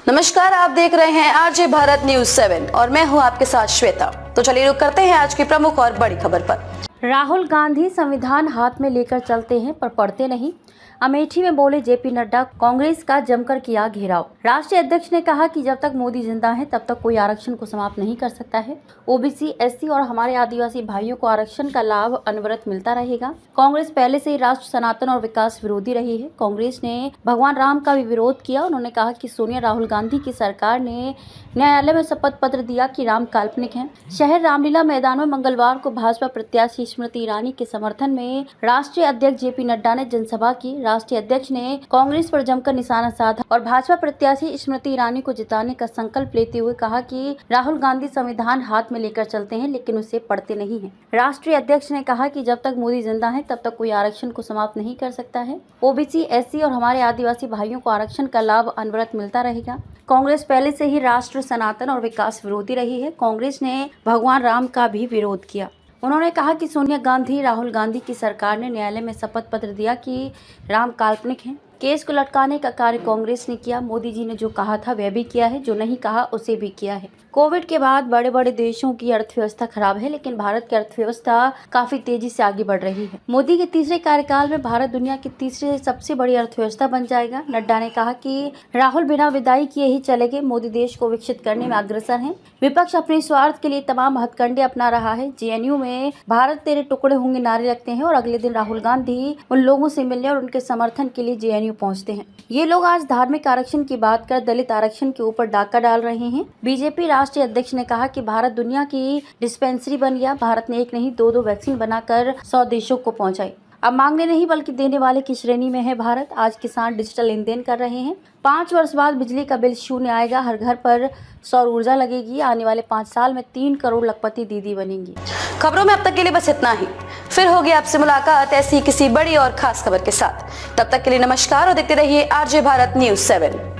नमस्कार, आप देख रहे हैं आरजे भारत न्यूज 7 और मैं हूं आपके साथ श्वेता। तो चलिए रुक करते हैं आज की प्रमुख और बड़ी खबर पर। राहुल गांधी संविधान हाथ में लेकर चलते हैं पर पढ़ते नहीं। अमेठी में बोले जेपी नड्डा, कांग्रेस का जमकर किया घेराव। राष्ट्रीय अध्यक्ष ने कहा कि जब तक मोदी जिंदा है तब तक कोई आरक्षण को समाप्त नहीं कर सकता है। ओबीसी, एससी और हमारे आदिवासी भाइयों को आरक्षण का लाभ अनवरत मिलता रहेगा। कांग्रेस पहले से ही राष्ट्र, सनातन और विकास विरोधी रही है। कांग्रेस ने भगवान राम का भी विरोध किया। उन्होंने कहा कि सोनिया राहुल गांधी की सरकार ने न्यायालय में शपथ पत्र दिया कि राम काल्पनिक हैं। शहर रामलीला मैदान में मंगलवार को भाजपा प्रत्याशी स्मृति ईरानी के समर्थन में राष्ट्रीय अध्यक्ष जेपी नड्डा ने जनसभा की। राष्ट्रीय अध्यक्ष ने कांग्रेस पर जमकर निशाना साधा और भाजपा प्रत्याशी स्मृति ईरानी को जिताने का संकल्प लेते हुए कहा कि राहुल गांधी संविधान हाथ में लेकर चलते हैं लेकिन उसे पढ़ते नहीं हैं। राष्ट्रीय अध्यक्ष ने कहा कि जब तक मोदी जिंदा है तब तक कोई आरक्षण को समाप्त नहीं कर सकता है। ओबीसी, एससी और हमारे आदिवासी भाइयों को आरक्षण का लाभ अनवरत मिलता रहेगा। कांग्रेस पहले से ही राष्ट्र, सनातन और विकास विरोधी रही है। कांग्रेस ने भगवान राम का भी विरोध किया। उन्होंने कहा कि सोनिया गांधी, राहुल गांधी की सरकार ने न्यायालय में शपथ पत्र दिया कि राम काल्पनिक हैं। केस को लटकाने का कार्य कांग्रेस ने किया। मोदी जी ने जो कहा था वह भी किया है, जो नहीं कहा उसे भी किया है। कोविड के बाद बड़े बड़े देशों की अर्थव्यवस्था खराब है, लेकिन भारत की अर्थव्यवस्था काफी तेजी से आगे बढ़ रही है। मोदी के तीसरे कार्यकाल में भारत दुनिया की तीसरी सबसे बड़ी अर्थव्यवस्था बन जाएगा। नड्डा ने कहा कि राहुल बिना विदाई किए ही चले गए। मोदी देश को विकसित करने में अग्रसर है। विपक्ष अपने स्वार्थ के लिए तमाम हथकंडे अपना रहा है। जेएनयू में भारत तेरे टुकड़े होंगे नारे लगते हैं और अगले दिन राहुल गांधी उन लोगों से मिलने और उनके समर्थन के लिए जेएनयू पहुंचते हैं। ये लोग आज धार्मिक आरक्षण की बात कर दलित आरक्षण के ऊपर डाका डाल रहे हैं। बीजेपी राष्ट्रीय अध्यक्ष ने कहा कि भारत दुनिया की डिस्पेंसरी बन गया। भारत ने एक नहीं दो वैक्सीन बनाकर 100 देशों को पहुंचाई। अब मांगने नहीं बल्कि देने वाले की श्रेणी में है भारत। आज किसान डिजिटल लेन देन कर रहे हैं। 5 वर्ष बाद बिजली का बिल शून्य आएगा। हर घर पर सौर ऊर्जा लगेगी। आने वाले 5 साल में 3 करोड़ लखपति दीदी बनेंगी। खबरों में अब तक के लिए बस इतना ही। फिर होगी आपसे मुलाकात ऐसी किसी बड़ी और खास खबर के साथ। तब तक के लिए नमस्कार और देखते रहिए आरजे भारत न्यूज 7।